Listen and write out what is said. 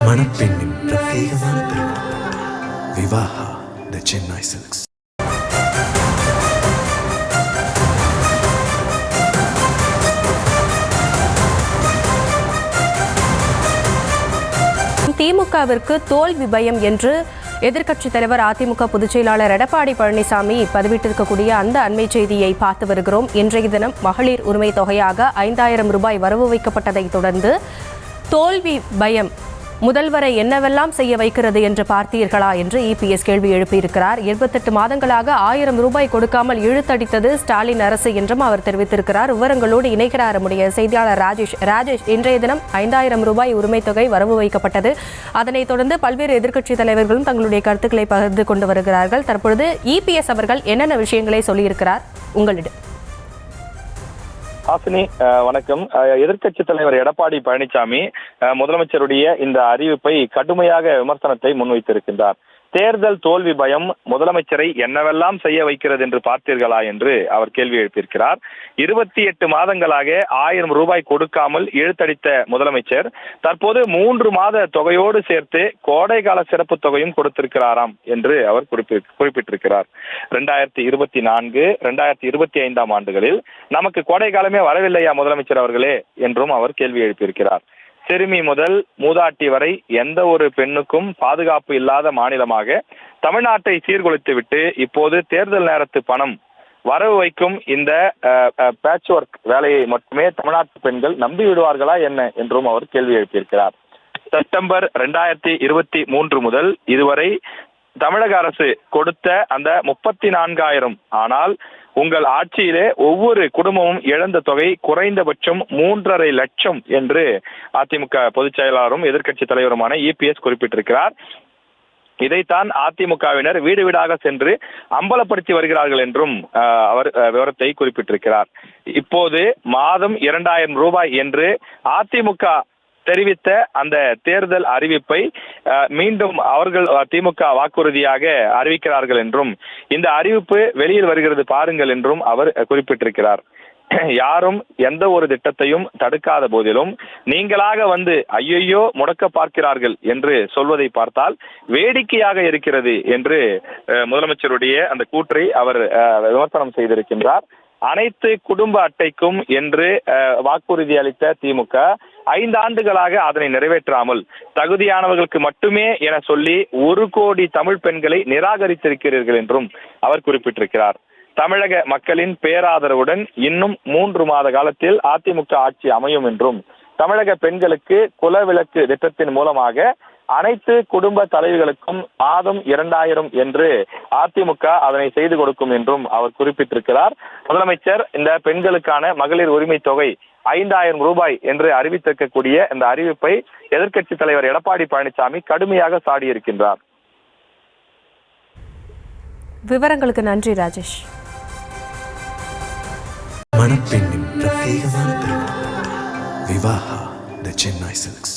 மணப்பெண்ணின் பிரத்யேகமான திருமணம் விவாஹா தி சென்னை சில்க்ஸ். திமுகவிற்கு தோல்வி பயம் என்று எதிர்க்கட்சித் தலைவர் அதிமுக பொதுச் செயலாளர் எடப்பாடி பழனிசாமி பதிவிட்டிருக்கக்கூடிய அந்த அண்மை செய்தியை பார்த்து வருகிறோம். இன்றைய தினம் மகளிர் உரிமை தொகையாக 5000 ரூபாய் வரவு வைக்கப்பட்டதைத் தொடர்ந்து தோல்வி பயம் முதல்வரை என்னவெல்லாம் செய்ய வைக்கிறது என்று பார்த்தீர்களா என்று இபிஎஸ் கேள்வி எழுப்பியிருக்கிறார். 28 மாதங்களாக 1000 ரூபாய் கொடுக்காமல் இழுத்தடித்தது ஸ்டாலின் அரசு என்றும் அவர் தெரிவித்திருக்கிறார். விவரங்களோடு இணைக்கிறார் நம்முடைய செய்தியாளர் ராஜேஷ். இன்றைய தினம் 5000 ரூபாய் உரிமைத் தொகை வரவு வைக்கப்பட்டது. அதனைத் தொடர்ந்து பல்வேறு எதிர்க்கட்சித் தலைவர்களும் தங்களுடைய கருத்துக்களை பகிர்ந்து கொண்டு வருகிறார்கள். தற்பொழுது இபிஎஸ் அவர்கள் என்னென்ன விஷயங்களை சொல்லியிருக்கிறார் உங்களிடம்? ஹாசினி, வணக்கம். எதிர்க்கட்சித் தலைவர் எடப்பாடி பழனிசாமி முதலமைச்சருடைய இந்த அறிவிப்பை கடுமையாக விமர்சனத்தை முன்வைத்திருக்கின்றார். தேர்தல் தோல்வி பயம் முதலமைச்சரை என்னவெல்லாம் செய்ய வைக்கிறது என்று பார்த்தீர்களா என்று அவர் கேள்வி எழுப்பியிருக்கிறார். 28 மாதங்களாக 1000 ரூபாய் கொடுக்காமல் இழுத்தடித்த முதலமைச்சர் தற்போது 3 மாத தொகையோடு சேர்த்து கோடைகால சிறப்பு தொகையும் கொடுத்திருக்கிறாராம் என்று அவர் குறிப்பிட்டிருக்கிறார். 2024, 2025 ஆண்டுகளில் நமக்கு கோடை காலமே வரவில்லையா முதலமைச்சர் அவர்களே என்றும் அவர் கேள்வி எழுப்பியிருக்கிறார். சிறுமி முதல் மூதாட்டி வரை எந்த ஒரு பெண்ணுக்கும் பாதுகாப்பு இல்லாத மாநிலமாக தமிழ்நாட்டை சீர்குலைத்துவிட்டு இப்போது தேர்தல் நேரத்து பணம் வரவு வைக்கும் இந்த பேட்ச் ஒர்க் வேலையை மட்டுமே தமிழ்நாட்டு பெண்கள் நம்பி விடுவார்களா என்ன என்றும் அவர் கேள்வி எழுப்பியிருக்கிறார். செப்டம்பர் 2023 முதல் இதுவரை தமிழக அரசு கொடுத்த அந்த 34,000, ஆனால் உங்கள் ஆட்சியிலே ஒவ்வொரு குடும்பமும் இழந்த தொகை குறைந்தபட்சம் 3.5 லட்சம் என்று அதிமுக பொதுச் செயலாளரும் எதிர்க்கட்சி தலைவருமான இபிஎஸ் குறிப்பிட்டிருக்கிறார். இதைத்தான் அதிமுகவினர் வீடு வீடாக சென்று அம்பலப்படுத்தி வருகிறார்கள் என்றும் அவர் விவரத்தை குறிப்பிட்டிருக்கிறார். இப்போது மாதம் 2000 ரூபாய் என்று அதிமுக தெரிவித்த அந்த தேர்தல் அறிவிப்பை மீண்டும் அவர்கள் திமுக வாக்குறுதியாக அறிவிக்கிறார்கள் என்றும் இந்த அறிவிப்பு வெளியில் வருகிறது பாருங்கள் என்றும் அவர் குறிப்பிட்டிருக்கிறார். யாரும் எந்த ஒரு திட்டத்தையும் தடுக்காத போதிலும் நீங்களாக வந்து ஐயையோ முடக்க பார்க்கிறார்கள் என்று சொல்வதை பார்த்தால் வேடிக்கையாக இருக்கிறது என்று முதலமைச்சருடைய அந்த கூற்றை அவர் விமர்சனம் செய்திருக்கின்றார். அனைத்து குடும்ப அட்டைக்கும் என்று வாக்குறுதி அளித்த திமுக 5 ஆண்டுகளாக அதனை நிறைவேற்றாமல் தகுதியானவர்களுக்கு மட்டுமே என சொல்லி 1 கோடி தமிழ் பெண்களை நிராகரித்திருக்கிறீர்கள் என்றும் அவர் குறிப்பிட்டிருக்கிறார். தமிழக மக்களின் பேராதரவுடன் இன்னும் 3 மாத காலத்தில் அதிமுக ஆட்சி அமையும் என்றும் தமிழக பெண்களுக்கு குலவிளக்கு திட்டத்தின் மூலமாக அனைத்து குடும்ப தலைவிகளுக்கும் மாதம் 2000 என்று அதிமுக அதனை செய்து கொடுக்கும் என்றும் அவர் குறிப்பிட்டிருக்கிறார். முதலமைச்சர் இந்த பெண்களுக்கான மகளிர் உரிமை தொகை 5000 ரூபாய் என்று அறிவித்திருக்கக்கூடிய இந்த அறிவிப்பை எதிர்க்கட்சி தலைவர் எடப்பாடி பழனிசாமி கடுமையாக சாடியிருக்கின்றார். விவரங்களுக்கு நன்றி ராஜேஷ். மணப்பெண்ணின் பிரத்யேகமான திருமணம் விவாஹா தி சென்னை சில்க்ஸ்.